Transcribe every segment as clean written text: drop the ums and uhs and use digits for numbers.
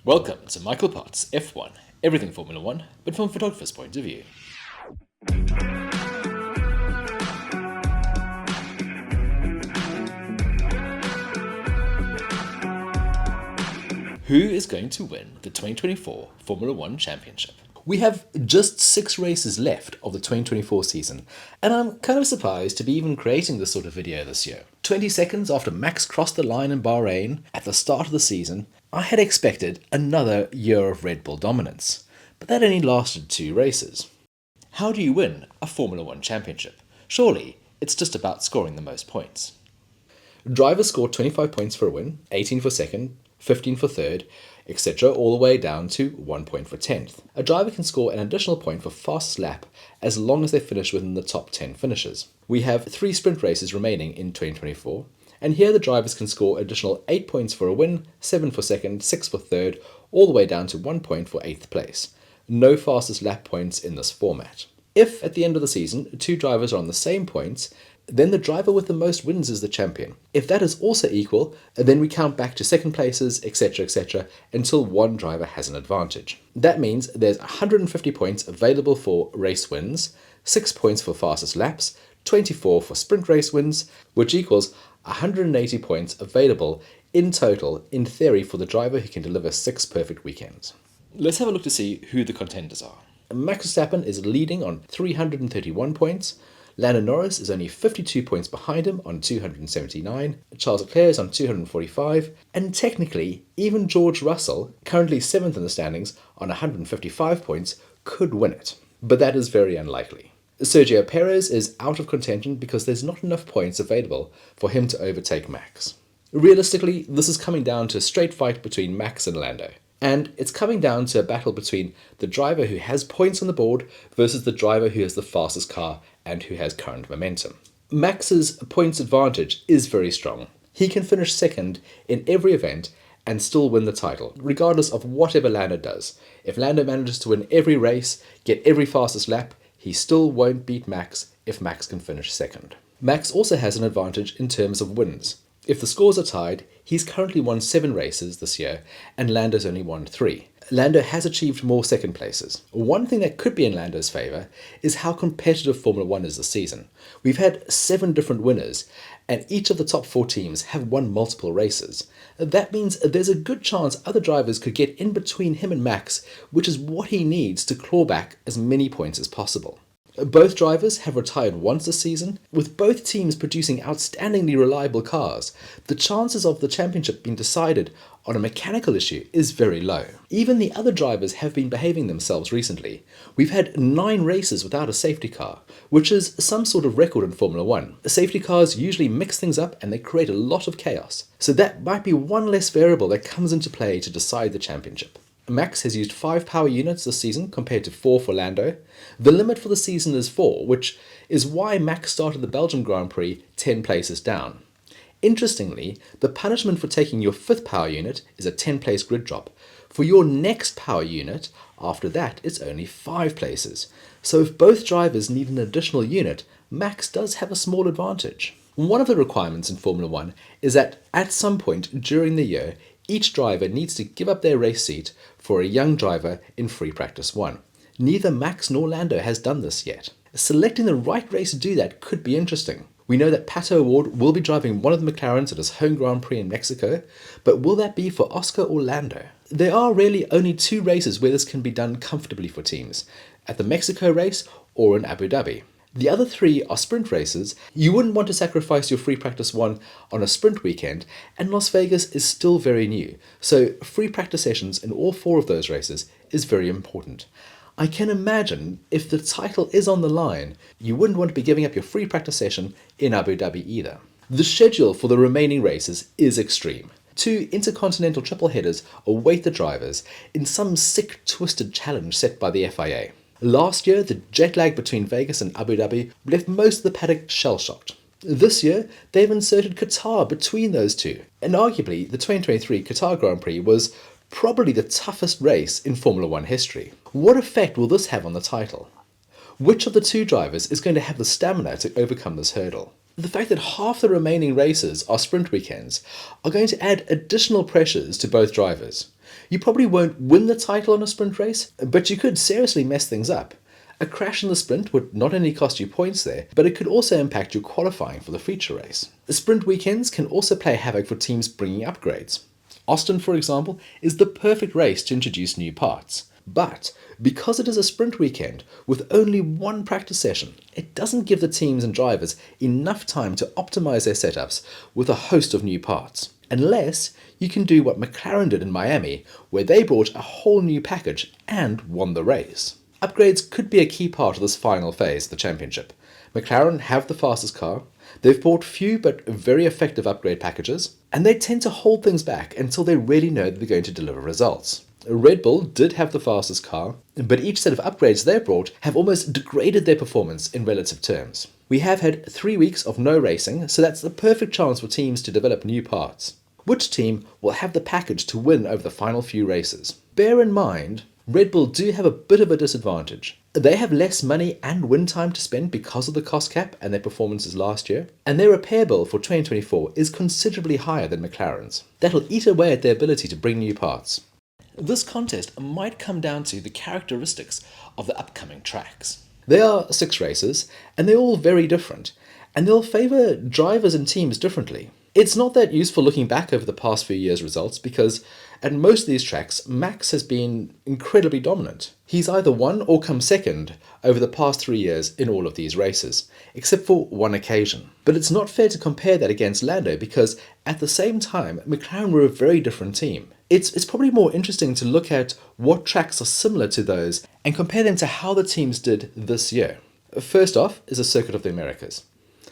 Welcome to Michael Potts F1, everything Formula One, but from a photographer's point of view. Who is going to win the 2024 Formula One Championship? We have just 6 races left of the 2024 season, and I'm kind of surprised to be even creating this sort of video this year. 20 seconds after Max crossed the line in Bahrain at the start of the season, I had expected another year of Red Bull dominance, but that only lasted 2 races. How do you win a Formula One championship? Surely, it's just about scoring the most points. Drivers scored 25 points for a win, 18 for second, 15 for third, etc., all the way down to 1 point for 10th. A driver can score an additional point for fastest lap as long as they finish within the top 10 finishes. We have 3 sprint races remaining in 2024, and here the drivers can score additional 8 points for a win, 7 for second, 6 for third, all the way down to 1 point for 8th place. No fastest lap points in this format. If at the end of the season 2 drivers are on the same points, then the driver with the most wins is the champion. If that is also equal, then we count back to second places, etc., until one driver has an advantage. That means there's 150 points available for race wins, 6 points for fastest laps, 24 for sprint race wins, which equals 180 points available in total, in theory, for the driver who can deliver 6 perfect weekends. Let's have a look to see who the contenders are. Max Verstappen is leading on 331 points. Lando Norris is only 52 points behind him on 279, Charles Leclerc is on 245, and technically, even George Russell, currently 7th in the standings on 155 points, could win it. But that is very unlikely. Sergio Perez is out of contention because there's not enough points available for him to overtake Max. Realistically, this is coming down to a straight fight between Max and Lando. And it's coming down to a battle between the driver who has points on the board versus the driver who has the fastest car and who has current momentum. Max's points advantage is very strong. He can finish second in every event and still win the title, regardless of whatever Lando does. If Lando manages to win every race, get every fastest lap, he still won't beat Max if Max can finish second. Max also has an advantage in terms of wins. If the scores are tied, he's currently won 7 races this year, and Lando's only won 3. Lando has achieved more second places. One thing that could be in Lando's favour is how competitive Formula One is this season. We've had 7 different winners, and each of the top 4 teams have won multiple races. That means there's a good chance other drivers could get in between him and Max, which is what he needs to claw back as many points as possible. Both drivers have retired once this season. With both teams producing outstandingly reliable cars, the chances of the championship being decided on a mechanical issue is very low. Even the other drivers have been behaving themselves recently. We've had 9 races without a safety car, which is some sort of record in Formula One. Safety cars usually mix things up and they create a lot of chaos. So that might be one less variable that comes into play to decide the championship. Max has used 5 power units this season compared to 4 for Lando. The limit for the season is 4, which is why Max started the Belgian Grand Prix 10 places down. Interestingly, the punishment for taking your 5th power unit is a 10-place grid drop. For your next power unit, after that, it's only 5 places. So if both drivers need an additional unit, Max does have a small advantage. One of the requirements in Formula One is that at some point during the year, each driver needs to give up their race seat for a young driver in Free Practice 1. Neither Max nor Lando has done this yet. Selecting the right race to do that could be interesting. We know that Pato O'Ward will be driving one of the McLarens at his home Grand Prix in Mexico, but will that be for Oscar or Lando? There are really only 2 races where this can be done comfortably for teams, at the Mexico race or in Abu Dhabi. The other 3 are sprint races. You wouldn't want to sacrifice your Free Practice 1 on a sprint weekend, and Las Vegas is still very new, so free practice sessions in all 4 of those races is very important. I can imagine if the title is on the line, you wouldn't want to be giving up your free practice session in Abu Dhabi either. The schedule for the remaining races is extreme. 2 intercontinental triple headers await the drivers in some sick, twisted challenge set by the FIA. Last year, the jet lag between Vegas and Abu Dhabi left most of the paddock shell-shocked. This year, they've inserted Qatar between those 2, and arguably the 2023 Qatar Grand Prix was probably the toughest race in Formula One history. What effect will this have on the title? Which of the 2 drivers is going to have the stamina to overcome this hurdle? The fact that half the remaining races are sprint weekends are going to add additional pressures to both drivers. You probably won't win the title on a sprint race, but you could seriously mess things up. A crash in the sprint would not only cost you points there, but it could also impact your qualifying for the feature race. Sprint weekends can also play havoc for teams bringing upgrades. Austin, for example, is the perfect race to introduce new parts. But because it is a sprint weekend with only one practice session, it doesn't give the teams and drivers enough time to optimize their setups with a host of new parts. Unless you can do what McLaren did in Miami, where they brought a whole new package and won the race. Upgrades could be a key part of this final phase of the championship. McLaren have the fastest car, they've bought few but very effective upgrade packages, and they tend to hold things back until they really know that they're going to deliver results. Red Bull did have the fastest car, but each set of upgrades they brought have almost degraded their performance in relative terms. We have had 3 weeks of no racing, so that's the perfect chance for teams to develop new parts. Which team will have the package to win over the final few races? Bear in mind, Red Bull do have a bit of a disadvantage. They have less money and win time to spend because of the cost cap and their performances last year, and their repair bill for 2024 is considerably higher than McLaren's. That'll eat away at their ability to bring new parts. This contest might come down to the characteristics of the upcoming tracks. There are 6 races, and they're all very different, and they'll favour drivers and teams differently. It's not that useful looking back over the past few years' results because at most of these tracks, Max has been incredibly dominant. He's either won or come second over the past 3 years in all of these races, except for one occasion. But it's not fair to compare that against Lando because at the same time, McLaren were a very different team. It's probably more interesting to look at what tracks are similar to those and compare them to how the teams did this year. First off is the Circuit of the Americas.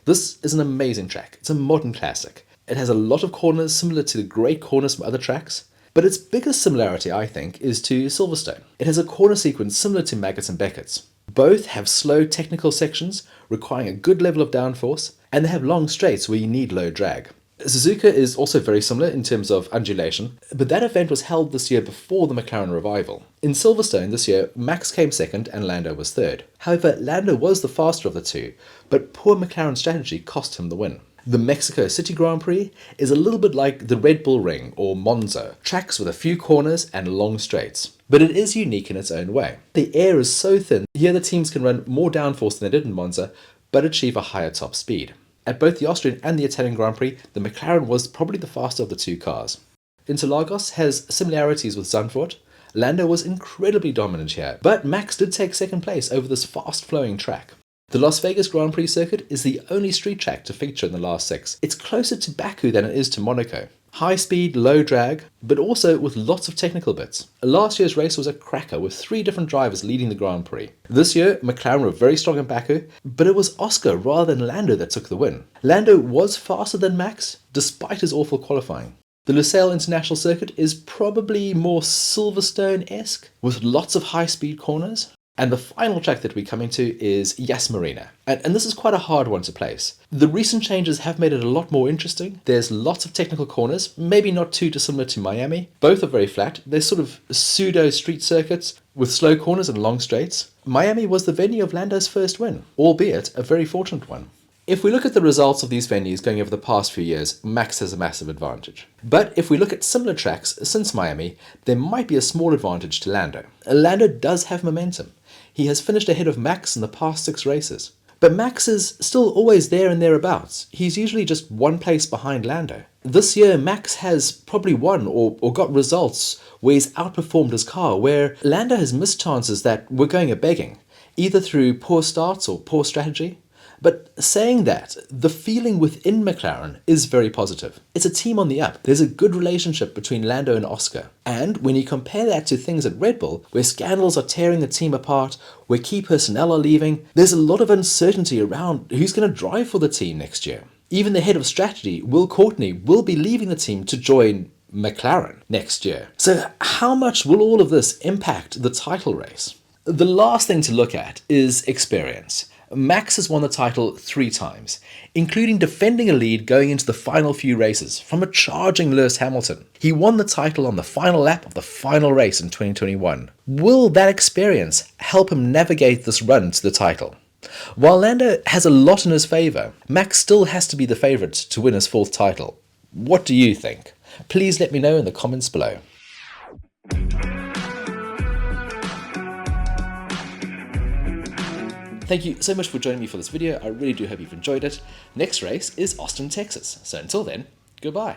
This is an amazing track. It's a modern classic. It has a lot of corners similar to the great corners from other tracks, but its biggest similarity, I think, is to Silverstone. It has a corner sequence similar to Maggots and Beckett's. Both have slow technical sections requiring a good level of downforce, and they have long straights where you need low drag. Suzuka is also very similar in terms of undulation, but that event was held this year before the McLaren revival. In Silverstone this year, Max came second and Lando was third. However, Lando was the faster of the two, but poor McLaren strategy cost him the win. The Mexico City Grand Prix is a little bit like the Red Bull Ring or Monza, tracks with a few corners and long straights. But it is unique in its own way. The air is so thin, here the teams can run more downforce than they did in Monza, but achieve a higher top speed. At both the Austrian and the Italian Grand Prix, the McLaren was probably the faster of the two cars. Interlagos has similarities with Zandvoort. Lando was incredibly dominant here, but Max did take second place over this fast-flowing track. The Las Vegas Grand Prix circuit is the only street track to feature in the last 6. It's closer to Baku than it is to Monaco. High speed, low drag, but also with lots of technical bits. Last year's race was a cracker with 3 different drivers leading the Grand Prix. This year, McLaren were very strong in Baku, but it was Oscar rather than Lando that took the win. Lando was faster than Max, despite his awful qualifying. The Lusail International Circuit is probably more Silverstone-esque, with lots of high-speed corners. And the final track that we're coming to is Yas Marina. And this is quite a hard one to place. The recent changes have made it a lot more interesting. There's lots of technical corners, maybe not too dissimilar to Miami. Both are very flat. They're sort of pseudo street circuits with slow corners and long straights. Miami was the venue of Lando's first win, albeit a very fortunate one. If we look at the results of these venues going over the past few years, Max has a massive advantage. But if we look at similar tracks since Miami, there might be a small advantage to Lando. Lando does have momentum. He has finished ahead of Max in the past 6 races. But Max is still always there and thereabouts. He's usually just one place behind Lando. This year, Max has probably won or got results where he's outperformed his car, where Lando has missed chances that were going a-begging, either through poor starts or poor strategy. But saying that, the feeling within McLaren is very positive. It's a team on the up. There's a good relationship between Lando and Oscar. And when you compare that to things at Red Bull, where scandals are tearing the team apart, where key personnel are leaving, there's a lot of uncertainty around who's going to drive for the team next year. Even the head of strategy, Will Courtney, will be leaving the team to join McLaren next year. So how much will all of this impact the title race? The last thing to look at is experience. Max has won the title 3 times, including defending a lead going into the final few races from a charging Lewis Hamilton. He won the title on the final lap of the final race in 2021. Will that experience help him navigate this run to the title? While Lando has a lot in his favour, Max still has to be the favourite to win his 4th title. What do you think? Please let me know in the comments below. Thank you so much for joining me for this video. I really do hope you've enjoyed it. Next race is Austin, Texas. So until then, goodbye.